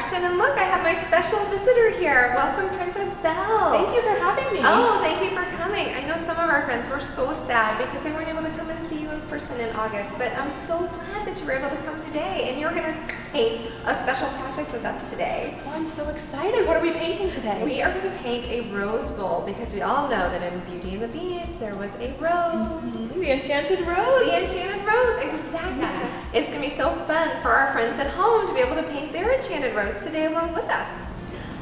action, and look, I have my special visitor here. Welcome, Princess Belle. Thank you for having me. Oh, thank you for coming. I know some of our friends were so sad because they weren't able to come and see you in person in August, but I'm so glad that you were able to come today, and you're going to paint a special project with us today. Oh, I'm so excited. What are we painting today? We are going to paint a rose bowl because we all know that in Beauty and the Beast there was a rose. The enchanted rose. The enchanted rose, exactly. So it's going to be so fun for our friends at home to be able to paint their enchanted rose today along with us.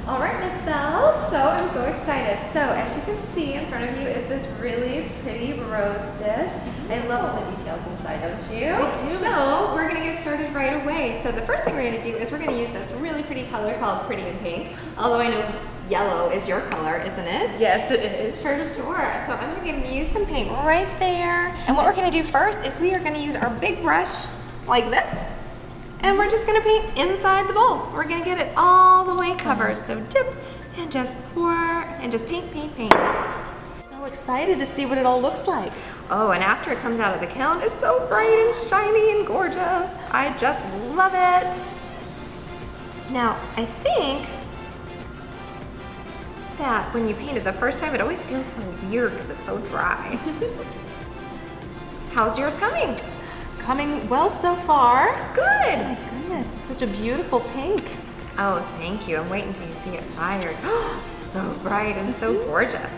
All right, Miss Belle, so I'm so excited. So as you can see in front of you is this really pretty rose dish. I love all the details inside, don't you? I do. So we're going to get started right away. So the first thing we're going to do is we're going to use this really pretty color called Pretty in Pink, although I know yellow is your color, isn't it? Yes, it is. For sure. So I'm going to give you some paint right there. And what we're going to do first is we are going to use our big brush like this. And we're just going to paint inside the bowl. We're going to get it all the way covered. So dip and just pour and just paint, paint, paint. So excited to see what it all looks like. Oh, and after it comes out of the kiln, it's so bright and shiny and gorgeous. I just love it. Now, I think that when you paint it the first time, it always feels so weird because it's so dry. How's yours coming? Coming well so far. Good. Oh my goodness, it's such a beautiful pink. Oh, thank you. I'm waiting until you see it fired. So bright and so gorgeous.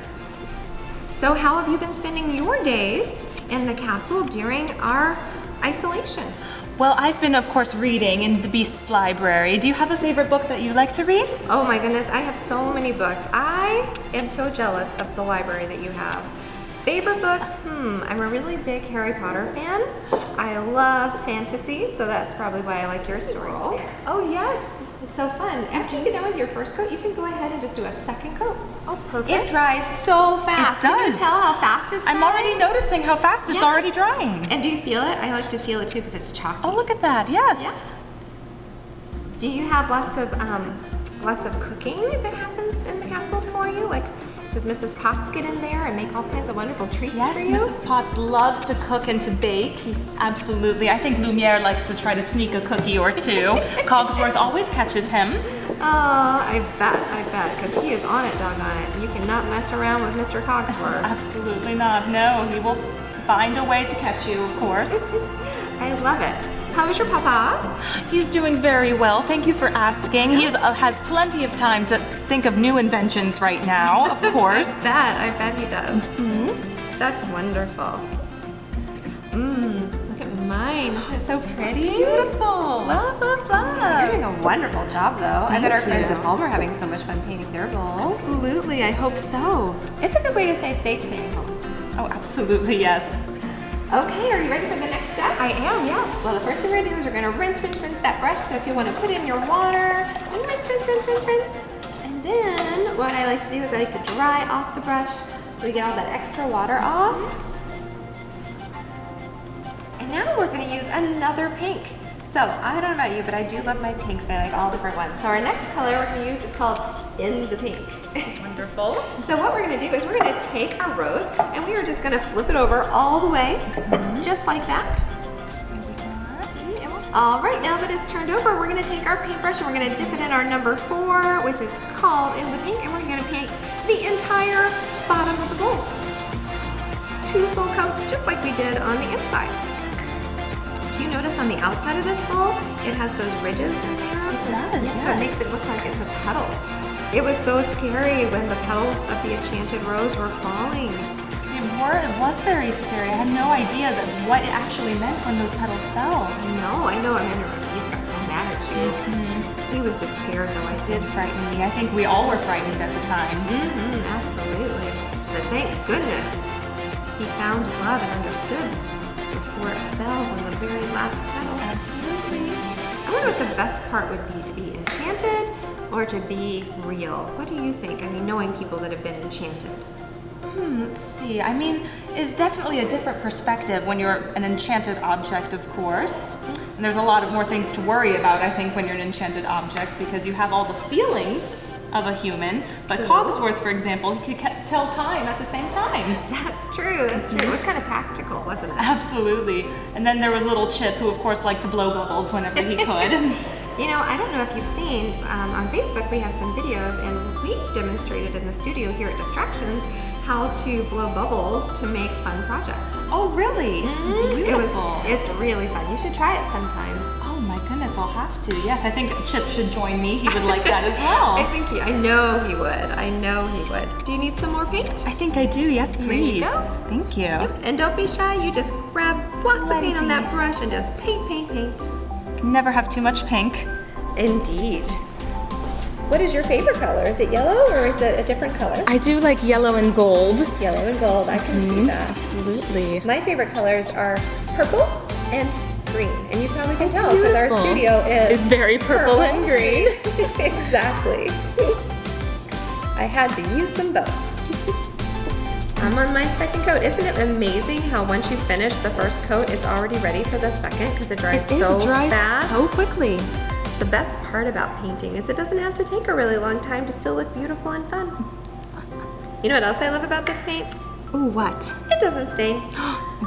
So how have you been spending your days in the castle during our isolation? Well, I've been, of course, reading in the Beast's library. Do you have a favorite book that you like to read? Oh my goodness, I have so many books. I am so jealous of the library that you have. Favorite books? I'm a really big Harry Potter fan. I love fantasy, so that's probably why I like your story too. Oh, yes. It's so fun. After you get done with your first coat, you can go ahead and just do a second coat. Oh, perfect. It dries so fast. It does. Can you tell how fast it's drying? I'm already noticing how fast it's already drying. And do you feel it? I like to feel it too because it's chalky. Oh, look at that. Yes. Yeah. Do you have lots of cooking that happens in the castle for you? Like, does Mrs. Potts get in there and make all kinds of wonderful treats Yes, for you? Mrs. Potts loves to cook and to bake. Absolutely. I think Lumiere likes to try to sneak a cookie or two. Cogsworth always catches him. Oh, I bet, because he is on it, doggone it. You cannot mess around with Mr. Cogsworth. Absolutely not. No, he will find a way to catch you, of course. I love it. How is your papa? He's doing very well. Thank you for asking. He has plenty of time to think of new inventions right now, of course. I bet he does. That's wonderful. Look at mine. Isn't it so pretty? Beautiful. Love, love, love. You're doing a wonderful job, though. I bet our friends you. at home are having so much fun painting their bowls. Absolutely. I hope so. It's a good way to stay safe staying home. Oh, absolutely, yes. Okay, are you ready for the next step? I am, yes. Well, the first thing we're gonna do is we're gonna rinse that brush. So if you wanna put in your water, and rinse. And then what I like to do is I like to dry off the brush so we get all that extra water off. And now we're gonna use another pink. So I don't know about you, but I do love my pinks. I like all different ones. So our next color we're gonna use is called In the Pink. Wonderful. So what we're gonna do is we're gonna take our rose and we are just gonna flip it over all the way, just like that. All right, now that it's turned over, we're gonna take our paintbrush and we're gonna dip it in our number 4, which is called In the Pink, and we're gonna paint the entire bottom of the bowl. 2 full coats, just like we did on the inside. Do you notice on the outside of this bowl, it has those ridges in there? It does, yes. So it makes it look like it's the petals. It was so scary when the petals of the enchanted rose were falling. It was very scary. I had no idea that what it actually meant when those petals fell. No, I know. I mean, he's got so mad at you. He was just scared, though. It did frighten me. I think we all were frightened at the time. Absolutely. But thank goodness he found love and understood before it fell from the very last petal. Absolutely. I wonder what the best part would be, to be enchanted or to be real. What do you think? I mean, knowing people that have been enchanted. Let's see. I mean, it's definitely a different perspective when you're an enchanted object, of course. And there's a lot more things to worry about, I think, when you're an enchanted object, because you have all the feelings of a human. But Cogsworth, for example, he could tell time at the same time. That's true. That's true. It was kind of practical, wasn't it? Absolutely. And then there was little Chip, who, of course, liked to blow bubbles whenever he could. You know, I don't know if you've seen, on Facebook we have some videos and we demonstrated in the studio here at Distractions how to blow bubbles to make fun projects. Oh, really? Beautiful. It's really fun. You should try it sometime. Oh my goodness, I'll have to. Yes, I think Chip should join me. He would like that as well. I know he would. I know he would. Do you need some more paint? I think I do. Yes, please. Here you go. Thank you. Yep. And don't be shy. You just grab lots of paint on that brush and just paint, paint, paint. Can never have too much pink. Indeed. What is your favorite color? Is it yellow or is it a different color? I do like yellow and gold. Yellow and gold. I can see that. Absolutely. My favorite colors are purple and green. And you probably can tell because our studio is very purple and green. Exactly. I had to use them both. I'm on my second coat. Isn't it amazing how once you finish the first coat, it's already ready for the second because it dries so fast? So quickly. The best part about painting is it doesn't have to take a really long time to still look beautiful and fun. You know what else I love about this paint? Ooh, what? It doesn't stain.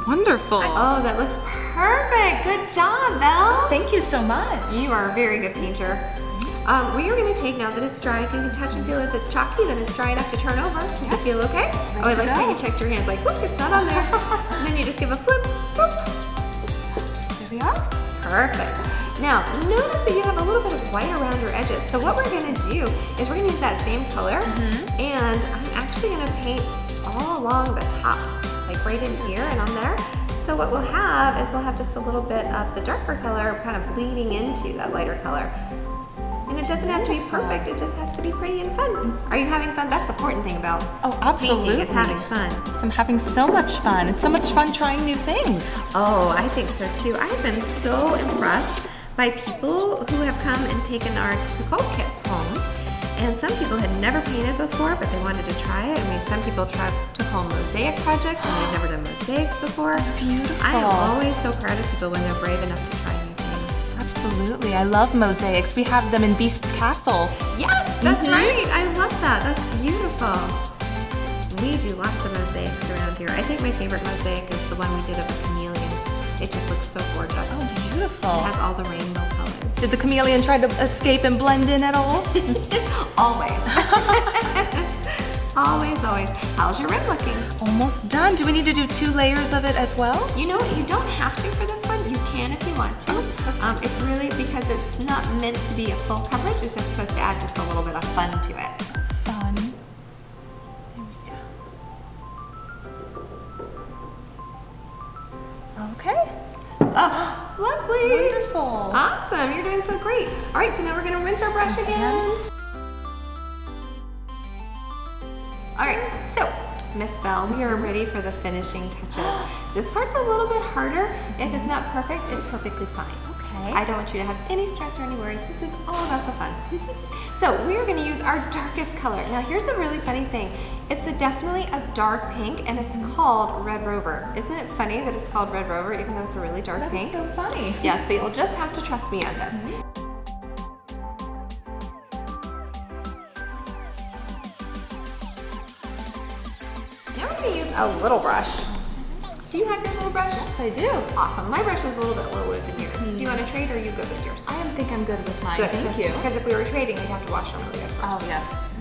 Wonderful. Oh, that looks perfect. Good job, Belle. Thank you so much. You are a very good painter. We are going to take, now that it's dry, you can touch and feel if it's chalky, then it's dry enough to turn over. Does it feel okay? Oh, I like the way you checked your hands, like, look, it's not on there. And then you just give a flip. Boop. There we are. Perfect. Now, notice that you have a little bit of white around your edges. So what we're going to do is we're going to use that same color, and I'm actually going to paint all along the top, like right in here and on there. So what we'll have is we'll have just a little bit of the darker color kind of bleeding into that lighter color. And it doesn't have to be perfect, it just has to be pretty and fun. Are you having fun? That's the important thing about absolutely. painting, is having fun. So I'm having so much fun. It's so much fun trying new things. Oh, I think so too. I've been so impressed by people who have come and taken our typical kits home. And some people had never painted before, but they wanted to try it. And some people took home mosaic projects and they've never done mosaics before. Beautiful. I am always so proud of people when they're brave enough to try new things. Absolutely. I love mosaics. We have them in Beast's Castle. Yes, that's right. I love that. That's beautiful. We do lots of mosaics around here. I think my favorite mosaic is the one we did of a chameleon. It just looks so gorgeous. Oh, beautiful. It has all the rainbow colors. Did the chameleon try to escape and blend in at all? Always. Always, always. How's your rim looking? Almost done. Do we need to do 2 layers of it as well? You know what? You don't have to for this one. You can if you want to. It's really because it's not meant to be a full coverage. It's just supposed to add just a little bit of fun to it. Fun. There we go. Okay. Oh, lovely. Wonderful. Awesome. You're doing so great. All right, so now we're going to rinse our brush again. All right, so Miss Belle, we are ready for the finishing touches. This part's a little bit harder. If it's not perfect, it's perfectly fine. Okay. I don't want you to have any stress or any worries. This is all about the fun. So we are going to use our darkest color. Now here's a really funny thing. It's definitely a dark pink and it's called Red Rover. Isn't it funny that it's called Red Rover even though it's a really dark pink? That's so funny. Yes, but you'll just have to trust me on this. Now we're going to use a little brush. Do you have your little brush? Yes, I do. Awesome. My brush is a little bit lower than yours. Do you want to trade or are you good with yours? I think I'm good with mine. Good. Thank you. Because if we were trading, we'd have to wash them really good first. Oh, yes.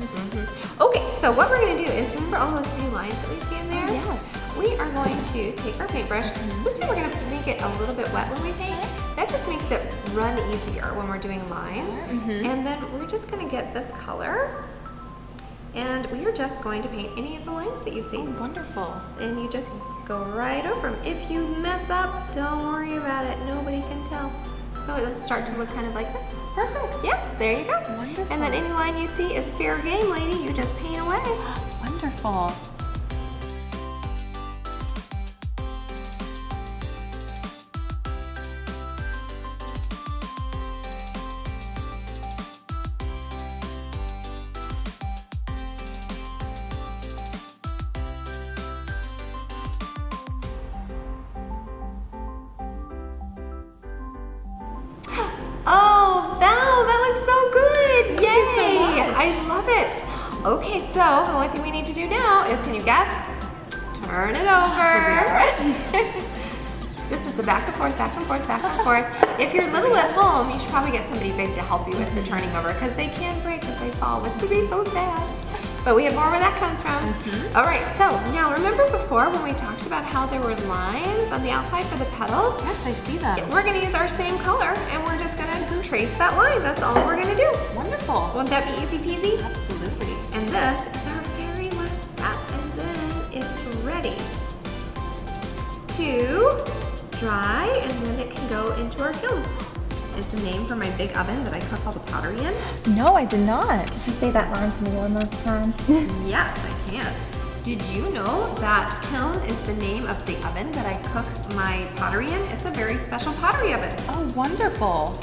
Okay, so what we're going to do is, remember all those 3 lines that we see in there? Yes. We are going to take our paintbrush. This time we're going to make it a little bit wet when we paint. That just makes it run easier when we're doing lines. And then we're just going to get this color. And we are just going to paint any of the lines that you see. Wonderful. And you just go right over them. If you mess up, don't worry about it. Nobody can tell. So it'll start to look kind of like this. Perfect. Yes, there you go. Wonderful. And then any line you see is fair game, lady. You just paint away. Wonderful. Oh, Belle, that looks so good. Yay. Thank you so much. I love it. Okay, so the only thing we need to do now is, can you guess? Turn it over. This is the back and forth, back and forth, back and forth. If you're little at home, you should probably get somebody big to help you with the turning over because they can break if they fall, which would be so sad. But we have more where that comes from. All right, so now remember before when we talked about how there were lines on the outside for the petals? Yes, I see them. We're gonna use our same color and we're just gonna trace that line. That's all we're gonna do. Wonderful. Won't that be easy peasy? Absolutely. And this is our very last step, and then it's ready to dry, and then it can go into our kiln. Is the name for my big oven that I cook all the pottery in? No, I did not. Did you say that line for me one last time? Yes, I can. Did you know that kiln is the name of the oven that I cook my pottery in? It's a very special pottery oven. Oh, wonderful.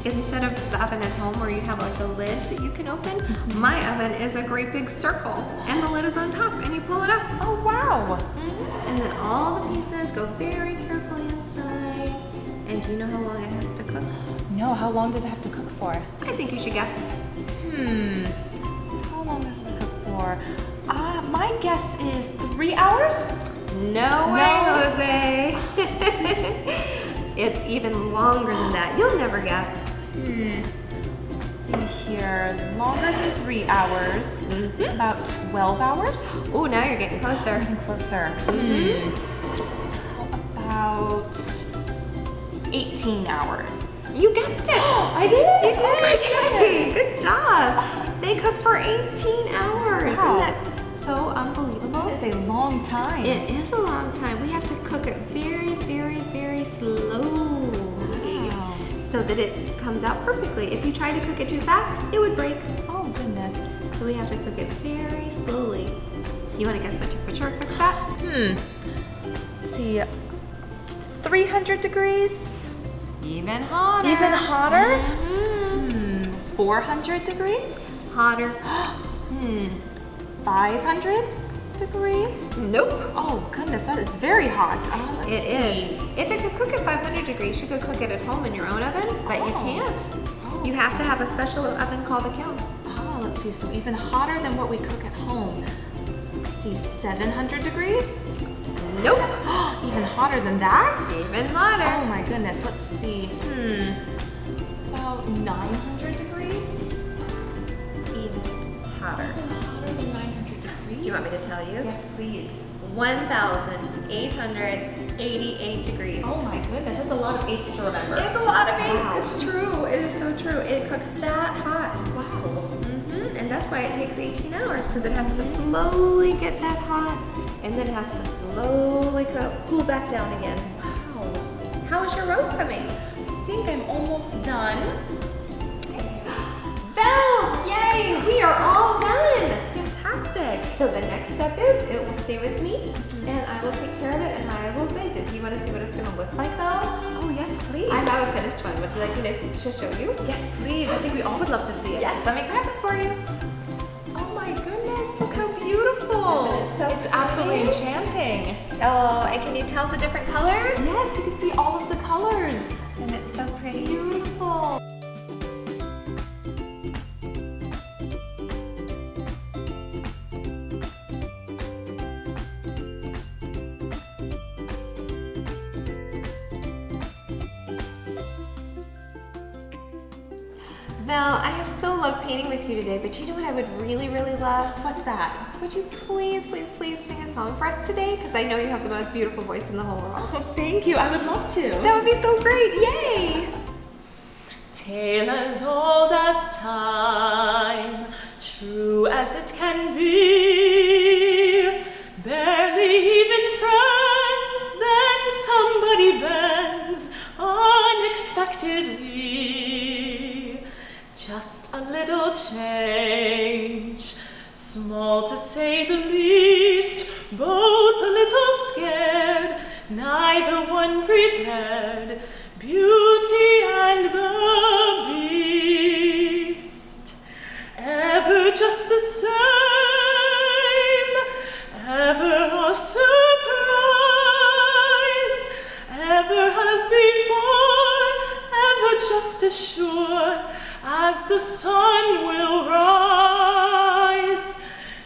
Instead of the oven at home where you have like a lid that you can open, my oven is a great big circle and the lid is on top and you pull it up. Oh, wow. And then all the pieces go very carefully inside. And do you know how long it has to cook? No, how long does it have to cook for? I think you should guess. How long does it cook for? My guess is 3 hours? No way, Jose. It's even longer than that. You'll never guess. Let's see here. Longer than 3 hours. About 12 hours? Oh, now you're getting closer. Getting closer. How about 18 hours? You guessed it. I did? You did. Yay. Good job. They cook for 18 hours. Wow. Isn't that so unbelievable? That is a long time. It is a long time. We have to cook it very, very, very slowly so that it comes out perfectly. If you try to cook it too fast, it would break. Oh, goodness. So we have to cook it very slowly. You want to guess what temperature it cooks at? Let's see. 300 degrees? Even hotter. Even hotter? 400 degrees? Hotter. 500 degrees? Nope. Oh, goodness, that is very hot. Let's It see. is. If it could cook at 500 degrees, you could cook it at home in your own oven, but you can't. You have to have a special oven called a kiln. Oh, let's see. So even hotter than what we cook at home. Let's see, 700 degrees? Nope. Even hotter than that? Even hotter. Oh my goodness, let's see. About 900 degrees? Even hotter. Hotter than 900 degrees? Do you want me to tell you? Yes, please. 1,888 degrees. Oh my goodness, that's a lot of 8s to remember. It's a lot of eggs. Wow. It's true. It is so true. It cooks that hot. Wow. And that's why it takes 18 hours, because it has to slowly get that hot, and then it has to slowly cool back down again. Wow. How is your roast coming? I think I'm almost done. Belle! Yay! We are all done! Fantastic. So the next step is, it will stay with me, and I will take care of it, and I will glaze it. Do you want to see what it's going to look like, though? Oh, yes, please. I have a finished one. Would you like me to show you? Yes, please. I think we all would love to see it. Yes, let me grab it for you. Oh my goodness, look how beautiful. Isn't it so It's absolutely pretty? enchanting. Oh, and can you tell the different colors? Yes, you can see all of the colors. And it's so pretty. Beautiful. Belle, I have so loved painting with you today, but you know what I would really, really love? What's that? Would you please, please, please sing a song for us today? Because I know you have the most beautiful voice in the whole world. Oh, thank you. I would love to. That would be so great. Yay! Tale as old as time, true as it can be. Barely even friends, then somebody bends unexpectedly. Just a little change, small to say the least, both a little scared, neither one prepared. Beauty and the Beast, ever just the same, ever a surprise, ever as before, ever just as sure as the sun will rise.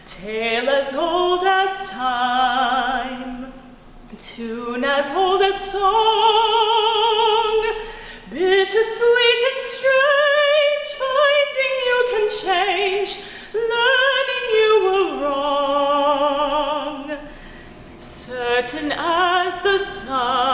Tale as old as time. Tune as old as song, bittersweet and strange, finding you can change, learning you were wrong. Certain as the sun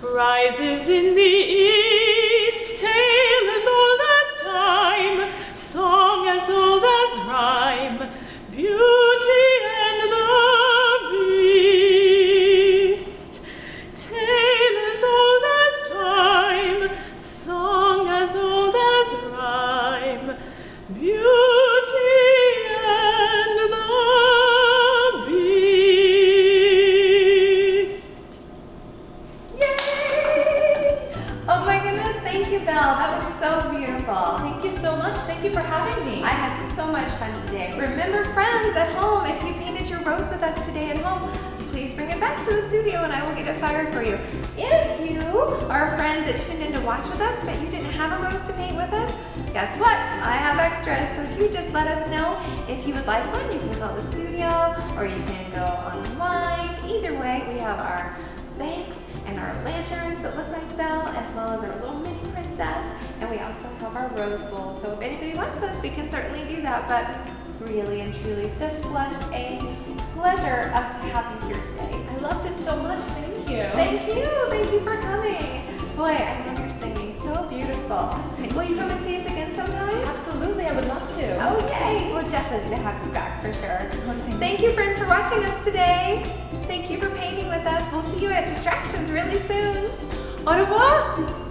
rises in the east, tale as old as time, song as old as rhyme, beauty and the beast. Tale as old as time, song as old as rhyme, beauty and the beast. Yay! Oh my goodness, thank you, Belle. That was so beautiful. Thank you so much. Thank you for having me. I had so much fun today. Remember, friends at home, if you painted your rose with us today at home, please bring it back to the studio and I will get it fired for you. If you are a friend that tuned in to watch with us but you didn't have a rose to paint with us, guess what? I have extras. So if you just let us know if you would like one, you can call the studio or you can go online. Either way, we have our banks and our lanterns that look like Belle, as well as our little mini princess, and we also have our rose bowl. So if anybody wants us, we can certainly do that, but really and truly, this was a pleasure to have you here today. I loved it so much. Thank you. Thank you for coming. Boy, I love your singing, so beautiful. Will you come and see us again sometime? Absolutely, I would love to. Oh yay, we'll definitely have you back for sure. Thank you friends for watching us today. Thank you for painting with us. We'll see you at Distractions really soon. Au revoir.